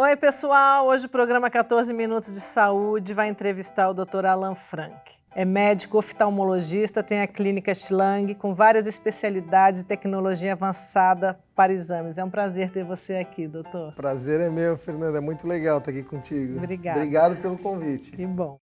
Oi, pessoal! Hoje o programa 14 Minutos de Saúde vai entrevistar o Dr. Alan Frank. É médico oftalmologista, tem a clínica Schlang com várias especialidades e tecnologia avançada para exames. É um prazer ter você aqui, doutor. Prazer é meu, Fernanda. É muito legal estar aqui contigo. Obrigada. Obrigado pelo convite. Que bom.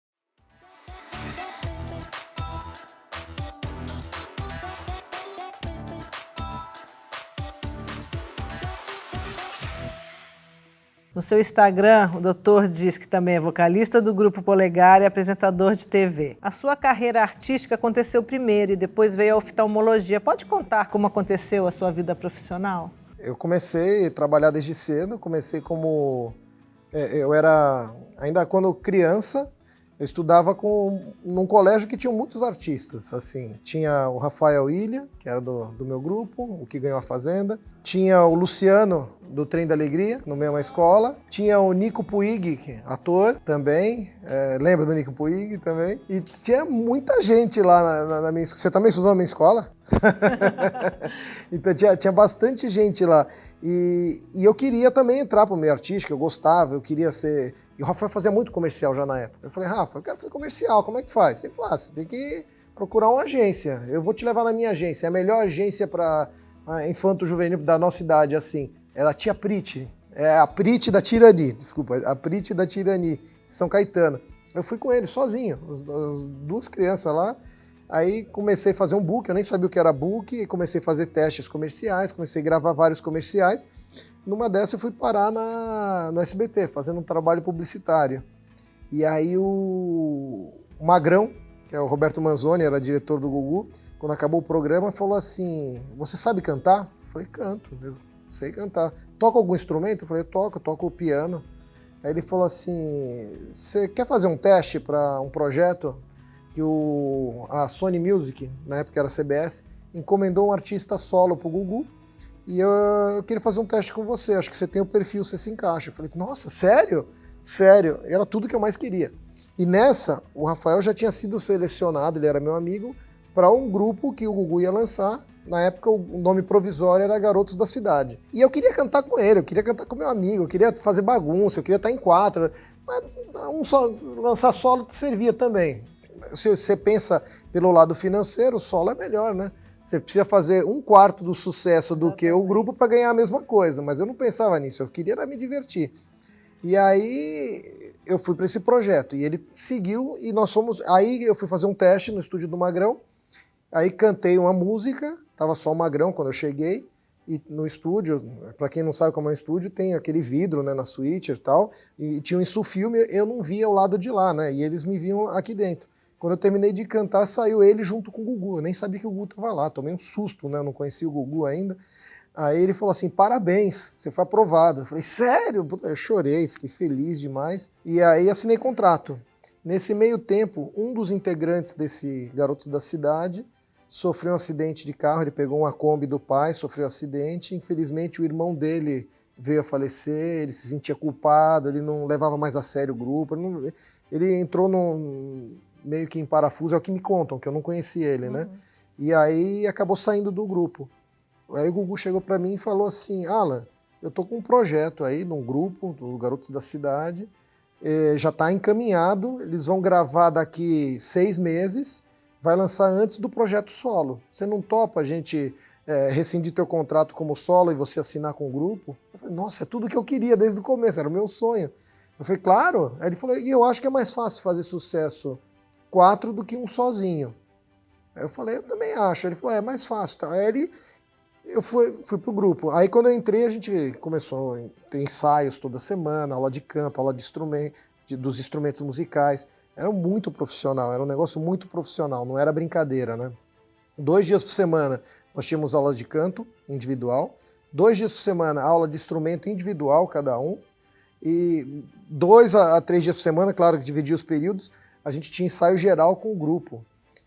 No seu Instagram, o doutor diz que também é vocalista do Grupo Polegar e apresentador de TV. A sua carreira artística aconteceu primeiro e depois veio a oftalmologia. Pode contar como aconteceu a sua vida profissional? Eu comecei a trabalhar desde cedo, comecei como... Eu era, ainda quando criança, eu estudava num colégio que tinha muitos artistas, assim. Tinha o Rafael Ilha, que era do meu grupo, o que ganhou a Fazenda. Tinha o Luciano, do Trem da Alegria, no mesma escola. Tinha o Nico Puig, ator, também. Lembra do Nico Puig também? E tinha muita gente lá na minha escola. Você também estudou na minha escola? Então tinha bastante gente lá. E eu queria também entrar para o meio artístico, eu gostava, eu queria ser... E o Rafael fazia muito comercial já na época. Eu falei, Rafa, eu quero fazer comercial, como é que faz? Ele falou, você tem que procurar uma agência, eu vou te levar na minha agência, é a melhor agência para infanto-juvenil da nossa idade, assim. Era a Tia Priti, a Priti da Tirani, desculpa, a Priti da Tirani, São Caetano. Eu fui com ele, sozinho, as duas crianças lá. Aí comecei a fazer um book, eu nem sabia o que era book, comecei a fazer testes comerciais, comecei a gravar vários comerciais. Numa dessas eu fui parar no SBT, fazendo um trabalho publicitário. E aí o Magrão, que é o Roberto Manzoni, era diretor do Gugu, quando acabou o programa, falou assim, você sabe cantar? Eu falei, canto, eu sei cantar. Toca algum instrumento? Eu falei, eu toco o piano. Aí ele falou assim, você quer fazer um teste para um projeto que a Sony Music, na época era a CBS, encomendou um artista solo pro Gugu, e eu queria fazer um teste com você, acho que você tem o perfil, você se encaixa. Eu falei, nossa, sério? Sério, era tudo que eu mais queria. E nessa, o Rafael já tinha sido selecionado, ele era meu amigo, para um grupo que o Gugu ia lançar. Na época, o nome provisório era Garotos da Cidade. E eu queria cantar com ele, eu queria cantar com meu amigo, eu queria fazer bagunça, eu queria estar em quatro, mas lançar solo servia também. Se você pensa pelo lado financeiro, o solo é melhor, né? Você precisa fazer 1/4 do sucesso do que o grupo para ganhar a mesma coisa, mas eu não pensava nisso, eu queria era me divertir. E aí eu fui para esse projeto, e ele seguiu, e nós fomos... Aí eu fui fazer um teste no estúdio do Magrão, aí cantei uma música, tava só o Magrão quando eu cheguei, e no estúdio, para quem não sabe como é um estúdio, tem aquele vidro, né, na suíte e tal, e tinha um insufilme, eu não via o lado de lá, né, e eles me viam aqui dentro. Quando eu terminei de cantar, saiu ele junto com o Gugu. Eu nem sabia que o Gugu estava lá, tomei um susto, né? Eu não conhecia o Gugu ainda. Aí ele falou assim, parabéns, você foi aprovado. Eu falei, sério? Eu chorei, fiquei feliz demais. E aí assinei contrato. Nesse meio tempo, um dos integrantes desse Garotos da Cidade sofreu um acidente de carro, ele pegou uma Kombi do pai, sofreu um acidente. Infelizmente, o irmão dele veio a falecer, ele se sentia culpado, ele não levava mais a sério o grupo. Ele entrou meio que em parafuso, é o que me contam, que eu não conhecia ele, né? E aí acabou saindo do grupo. Aí o Gugu chegou para mim e falou assim, Alan, eu tô com um projeto aí num grupo, do Garotos da Cidade, já está encaminhado, eles vão gravar daqui 6 meses, vai lançar antes do projeto solo. Você não topa a gente rescindir teu contrato como solo e você assinar com o grupo? Eu falei, nossa, é tudo que eu queria desde o começo, era o meu sonho. Eu falei, claro. Aí ele falou, e eu acho que é mais fácil fazer sucesso 4 do que um sozinho. Aí eu falei, eu também acho. Ele falou, é mais fácil. Aí eu fui pro grupo. Aí quando eu entrei, a gente começou a ter ensaios toda semana, aula de canto, aula de dos instrumentos musicais. Era muito profissional, era um negócio muito profissional, não era brincadeira, né? 2 dias por semana nós tínhamos aula de canto individual, 2 dias por semana aula de instrumento individual, cada um, e 2 a 3 dias por semana, claro que dividia os períodos, a gente tinha ensaio geral com o grupo.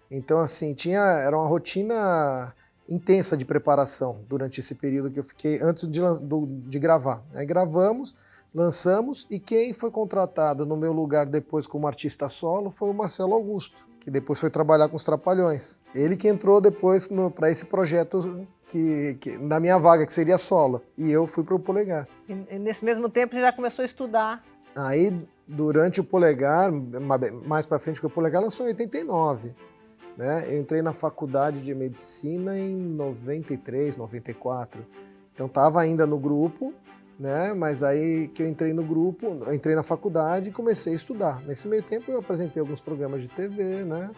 Então, assim, era uma rotina intensa de preparação durante esse período que eu fiquei antes de gravar. Aí gravamos, lançamos, e quem foi contratado no meu lugar depois como artista solo foi o Marcelo Augusto, que depois foi trabalhar com os Trapalhões. Ele que entrou depois para esse projeto na minha vaga, que seria solo. E eu fui para o Polegar. E nesse mesmo tempo você já começou a estudar? Aí, durante o Polegar, mais para frente, porque o Polegar lançou em 89. Né? Eu entrei na faculdade de medicina em 93, 94. Então estava ainda no grupo, né? Mas aí que eu entrei no grupo, eu entrei na faculdade e comecei a estudar. Nesse meio tempo eu apresentei alguns programas de TV, né?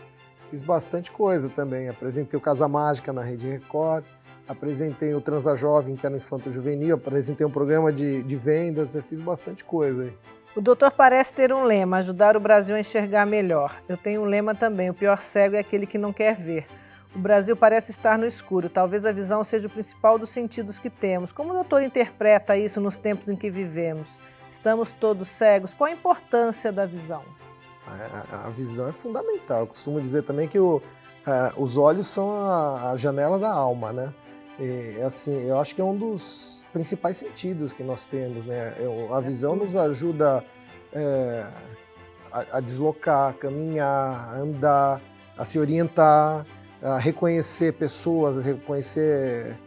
Fiz bastante coisa também. Apresentei o Casa Mágica na Rede Record, apresentei o Transa Jovem, que era no Infanto Juvenil, apresentei um programa de vendas, eu fiz bastante coisa aí. O doutor parece ter um lema, ajudar o Brasil a enxergar melhor. Eu tenho um lema também, o pior cego é aquele que não quer ver. O Brasil parece estar no escuro, talvez a visão seja o principal dos sentidos que temos. Como o doutor interpreta isso nos tempos em que vivemos? Estamos todos cegos? Qual a importância da visão? A visão é fundamental. Eu costumo dizer também que os olhos são a janela da alma, né? E, assim, eu acho que é um dos principais sentidos que nós temos, né? A visão nos ajuda a deslocar, a caminhar, a andar, a se orientar, a reconhecer pessoas, a reconhecer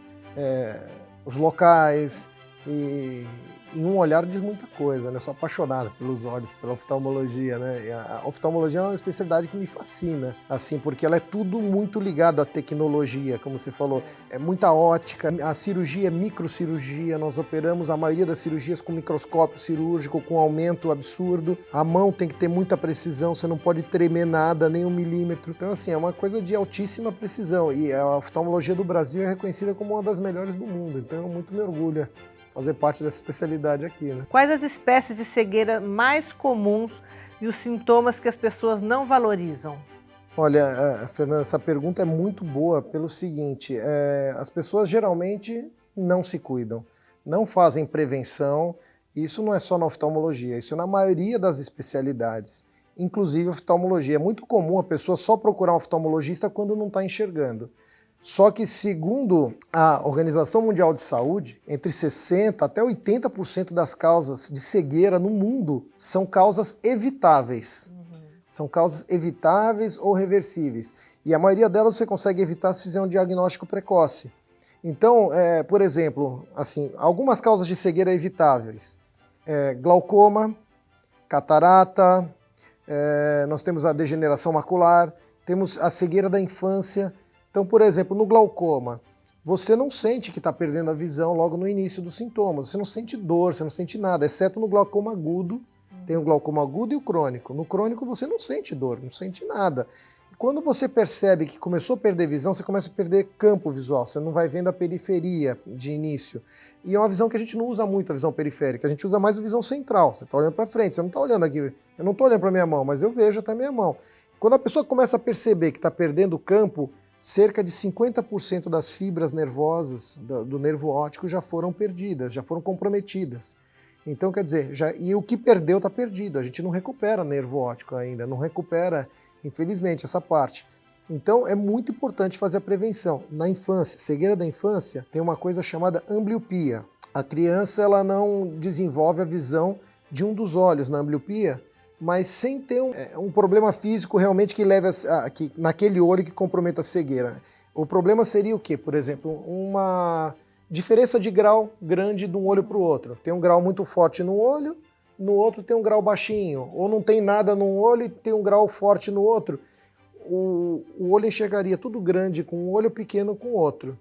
os locais. E um olhar diz muita coisa, né? Eu sou apaixonado pelos olhos, pela oftalmologia, né? E a oftalmologia é uma especialidade que me fascina, assim, porque ela é tudo muito ligado à tecnologia, como você falou. É muita ótica, a cirurgia é microcirurgia, nós operamos a maioria das cirurgias com microscópio cirúrgico, com aumento absurdo. A mão tem que ter muita precisão, você não pode tremer nada, nem 1 milímetro. Então, assim, é uma coisa de altíssima precisão. E a oftalmologia do Brasil é reconhecida como uma das melhores do mundo, então muito me orgulha fazer parte dessa especialidade aqui, né? Quais as espécies de cegueira mais comuns e os sintomas que as pessoas não valorizam? Olha, Fernanda, essa pergunta é muito boa pelo seguinte, as pessoas geralmente não se cuidam, não fazem prevenção, isso não é só na oftalmologia, isso é na maioria das especialidades, inclusive oftalmologia. É muito comum a pessoa só procurar um oftalmologista quando não está enxergando. Só que, segundo a Organização Mundial de Saúde, entre 60% até 80% das causas de cegueira no mundo são causas evitáveis. São causas evitáveis ou reversíveis. E a maioria delas você consegue evitar se fizer um diagnóstico precoce. Então, por exemplo, assim, algumas causas de cegueira evitáveis. Glaucoma, catarata, nós temos a degeneração macular, temos a cegueira da infância. Então, por exemplo, no glaucoma, você não sente que está perdendo a visão logo no início dos sintomas. Você não sente dor, você não sente nada, exceto no glaucoma agudo. Tem o glaucoma agudo e o crônico. No crônico você não sente dor, não sente nada. E quando você percebe que começou a perder visão, você começa a perder campo visual. Você não vai vendo a periferia de início. E é uma visão que a gente não usa muito, a visão periférica. A gente usa mais a visão central. Você está olhando para frente, você não está olhando aqui. Eu não estou olhando para minha mão, mas eu vejo até a minha mão. Quando a pessoa começa a perceber que está perdendo campo, cerca de 50% das fibras nervosas do nervo óptico já foram perdidas, já foram comprometidas. Então, quer dizer, e o que perdeu está perdido, a gente não recupera nervo óptico ainda, não recupera, infelizmente, essa parte. Então, é muito importante fazer a prevenção. Na infância, cegueira da infância, tem uma coisa chamada ambliopia. A criança ela não desenvolve a visão de um dos olhos na ambliopia, mas sem ter um problema físico realmente que leve naquele olho que comprometa a cegueira. O problema seria o quê? Por exemplo, uma diferença de grau grande de um olho para o outro. Tem um grau muito forte no olho, no outro tem um grau baixinho. Ou não tem nada num olho e tem um grau forte no outro. O olho enxergaria tudo grande com um olho, pequeno com o outro.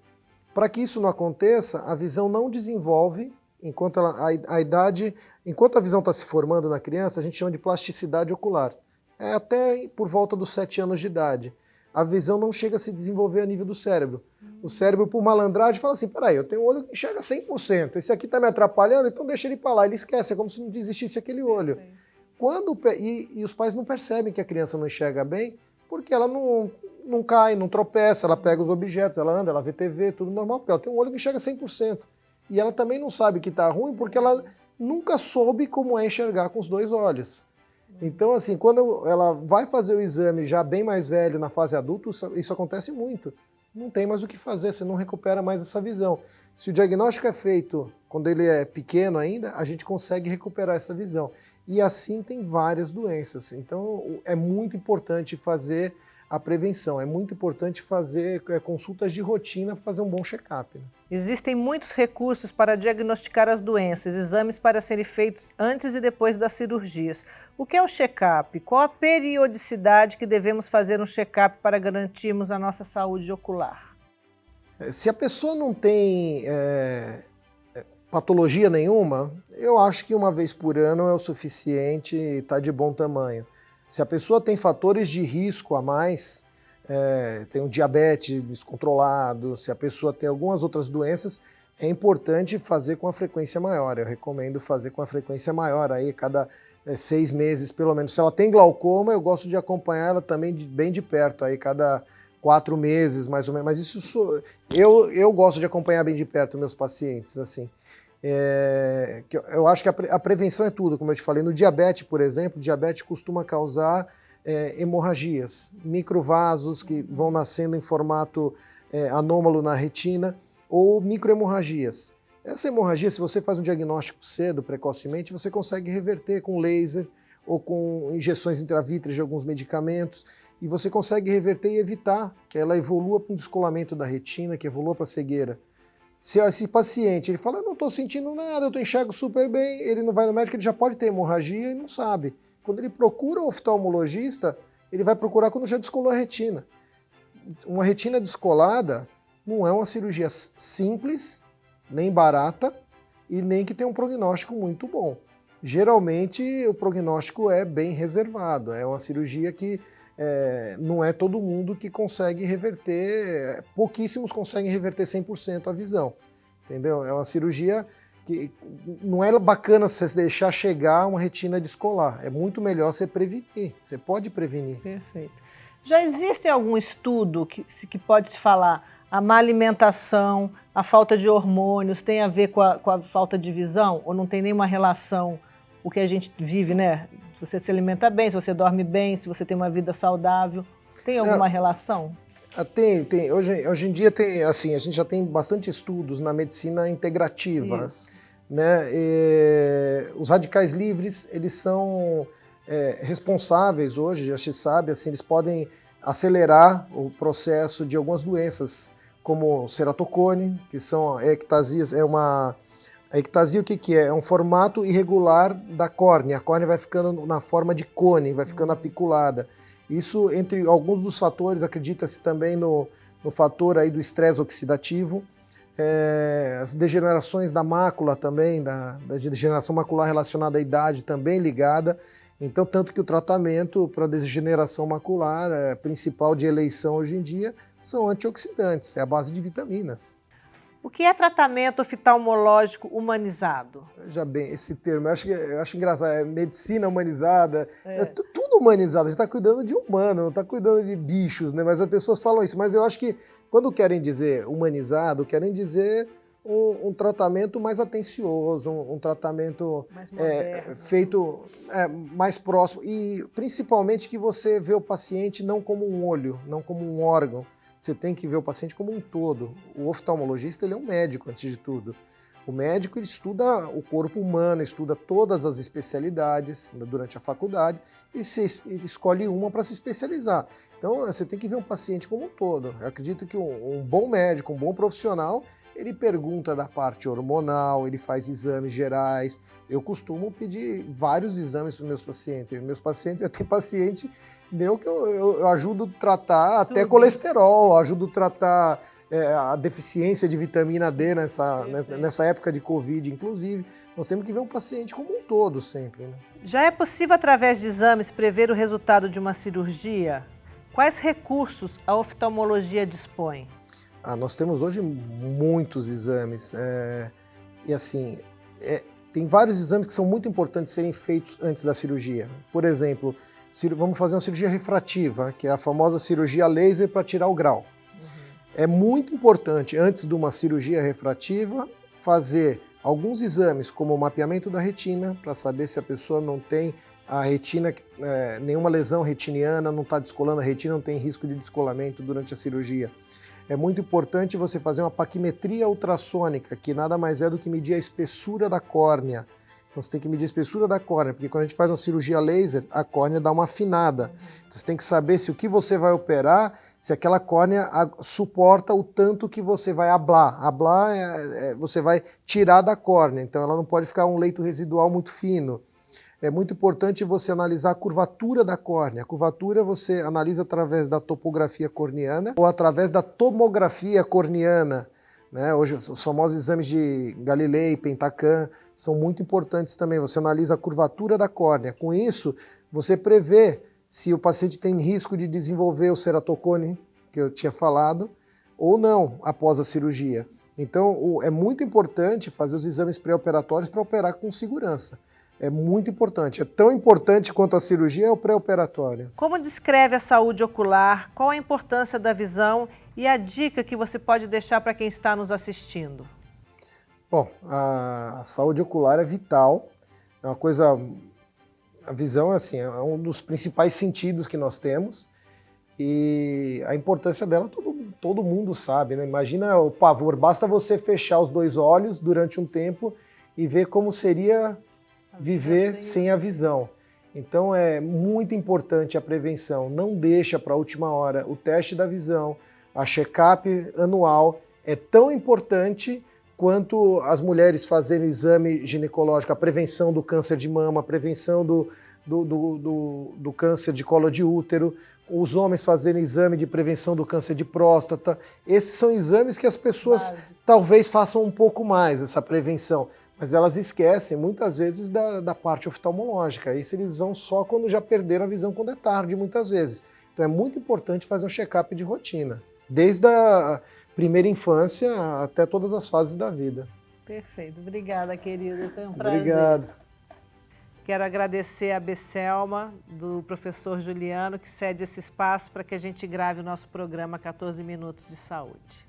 Para que isso não aconteça, a visão não desenvolve. Enquanto a visão está se formando na criança, a gente chama de plasticidade ocular. É até por volta dos 7 anos de idade. A visão não chega a se desenvolver a nível do cérebro. O cérebro, por malandragem, fala assim, peraí, eu tenho um olho que enxerga 100%, esse aqui está me atrapalhando, então deixa ele para lá. Ele esquece, é como se não existisse aquele olho. E os pais não percebem que a criança não enxerga bem, porque ela não cai, não tropeça, ela pega os objetos, ela anda, ela vê TV, tudo normal, porque ela tem um olho que enxerga 100%. E ela também não sabe que está ruim porque ela nunca soube como é enxergar com os 2 olhos. Então, assim, quando ela vai fazer o exame já bem mais velho, na fase adulta, isso acontece muito. Não tem mais o que fazer, você não recupera mais essa visão. Se o diagnóstico é feito quando ele é pequeno ainda, a gente consegue recuperar essa visão. E assim tem várias doenças. Então, é muito importante fazer a prevenção. É muito importante fazer consultas de rotina, fazer um bom check-up. Né? Existem muitos recursos para diagnosticar as doenças, exames para serem feitos antes e depois das cirurgias. O que é o check-up? Qual a periodicidade que devemos fazer um check-up para garantirmos a nossa saúde ocular? Se a pessoa não tem patologia nenhuma, eu acho que uma vez por ano é o suficiente e está de bom tamanho. Se a pessoa tem fatores de risco a mais, tem um diabetes descontrolado, se a pessoa tem algumas outras doenças, é importante fazer com a frequência maior. Eu recomendo fazer com a frequência maior, aí cada 6 meses pelo menos. Se ela tem glaucoma, eu gosto de acompanhar ela também bem de perto, aí cada 4 meses mais ou menos. Mas isso eu gosto de acompanhar bem de perto meus pacientes, assim. Eu acho que a prevenção é tudo, como eu te falei. No diabetes, por exemplo, o diabetes costuma causar hemorragias, microvasos que vão nascendo em formato anômalo na retina, ou microhemorragias. Essa hemorragia, se você faz um diagnóstico cedo, precocemente, você consegue reverter com laser ou com injeções intravítreas de alguns medicamentos, e você consegue reverter e evitar que ela evolua para um descolamento da retina, que evolua para a cegueira. Se esse paciente ele fala, eu não estou sentindo nada, eu enxergo super bem, ele não vai no médico, ele já pode ter hemorragia e não sabe. Quando ele procura o oftalmologista, ele vai procurar quando já descolou a retina. Uma retina descolada não é uma cirurgia simples, nem barata, e nem que tem um prognóstico muito bom. Geralmente o prognóstico é bem reservado, é uma cirurgia que não é todo mundo que consegue reverter, pouquíssimos conseguem reverter 100% a visão, entendeu? É uma cirurgia que não é bacana você deixar chegar uma retina descolar, é muito melhor você prevenir, você pode prevenir. Perfeito. Já existe algum estudo que pode se falar a má alimentação, a falta de hormônios tem a ver com a falta de visão? Ou não tem nenhuma relação o que a gente vive, né? Se você se alimenta bem, se você dorme bem, se você tem uma vida saudável, tem alguma relação? Tem. Hoje em dia tem, assim, a gente já tem bastante estudos na medicina integrativa, né? Os radicais livres, eles são responsáveis hoje, já se sabe, assim, eles podem acelerar o processo de algumas doenças, como ceratocone, que são ectasias, a ectasia o que é? É um formato irregular da córnea. A córnea vai ficando na forma de cone, vai ficando apiculada. Isso, entre alguns dos fatores, acredita-se também no fator aí do estresse oxidativo, as degenerações da mácula também, da degeneração macular relacionada à idade também ligada. Então, tanto que o tratamento para degeneração macular principal de eleição hoje em dia são antioxidantes, é a base de vitaminas. O que é tratamento oftalmológico humanizado? Veja bem, esse termo, eu acho engraçado, é medicina humanizada, é tudo humanizado, a gente está cuidando de humano, não está cuidando de bichos, né? Mas as pessoas falam isso, mas eu acho que quando querem dizer humanizado, querem dizer um tratamento mais atencioso, um tratamento mais feito mais próximo, e principalmente que você vê o paciente não como um olho, não como um órgão. Você tem que ver o paciente como um todo. O oftalmologista ele é um médico, antes de tudo. O médico ele estuda o corpo humano, estuda todas as especialidades durante a faculdade e se escolhe uma para se especializar. Então você tem que ver um paciente como um todo. Eu acredito que um bom médico, um bom profissional, ele pergunta da parte hormonal, ele faz exames gerais. Eu costumo pedir vários exames para meus pacientes. Eu tenho paciente meu que eu ajudo a tratar até colesterol, ajudo a tratar a deficiência de vitamina D nessa época de Covid, inclusive. Nós temos que ver um paciente como um todo sempre. Né? Já é possível, através de exames, prever o resultado de uma cirurgia? Quais recursos a oftalmologia dispõe? Nós temos hoje muitos exames. E assim, tem vários exames que são muito importantes serem feitos antes da cirurgia. Por exemplo, vamos fazer uma cirurgia refrativa, que é a famosa cirurgia laser para tirar o grau. É muito importante, antes de uma cirurgia refrativa, fazer alguns exames, como o mapeamento da retina, para saber se a pessoa não tem a retina, nenhuma lesão retiniana, não está descolando a retina, não tem risco de descolamento durante a cirurgia. É muito importante você fazer uma paquimetria ultrassônica, que nada mais é do que medir a espessura da córnea. Então Então você tem que medir a espessura da córnea, porque quando a gente faz uma cirurgia laser, a córnea dá uma afinada. Então você tem que saber se o que você vai operar, se aquela córnea suporta o tanto que você vai ablar. Ablar você vai tirar da córnea, então ela não pode ficar um leito residual muito fino. É muito importante você analisar a curvatura da córnea. A curvatura você analisa através da topografia corneana ou através da tomografia corneana, né? Hoje os famosos exames de Galilei, Pentacam são muito importantes também. Você analisa a curvatura da córnea. Com isso, você prevê se o paciente tem risco de desenvolver o ceratocone, que eu tinha falado, ou não após a cirurgia. Então, é muito importante fazer os exames pré-operatórios para operar com segurança. É muito importante. É tão importante quanto a cirurgia é o pré-operatório. Como descreve a saúde ocular? Qual a importância da visão e a dica que você pode deixar para quem está nos assistindo? Bom, a saúde ocular é vital. É uma coisa... A visão assim, é um dos principais sentidos que nós temos. E a importância dela todo mundo sabe, né? Imagina o pavor. Basta você fechar os dois olhos durante um tempo e ver como seria viver sem a visão. Então é muito importante a prevenção, não deixa para a última hora. O teste da visão, a check-up anual é tão importante quanto as mulheres fazerem o exame ginecológico, a prevenção do câncer de mama, a prevenção do câncer de colo de útero, os homens fazerem exame de prevenção do câncer de próstata. Esses são exames que as pessoas talvez façam um pouco mais, essa prevenção. Mas elas esquecem muitas vezes da parte oftalmológica. Isso eles vão só quando já perderam a visão, quando é tarde, muitas vezes. Então é muito importante fazer um check-up de rotina, desde a primeira infância até todas as fases da vida. Perfeito. Obrigada, querido. Foi um prazer. Obrigado. Quero agradecer a Besselma, do professor Juliano, que cede esse espaço para que a gente grave o nosso programa 14 Minutos de Saúde.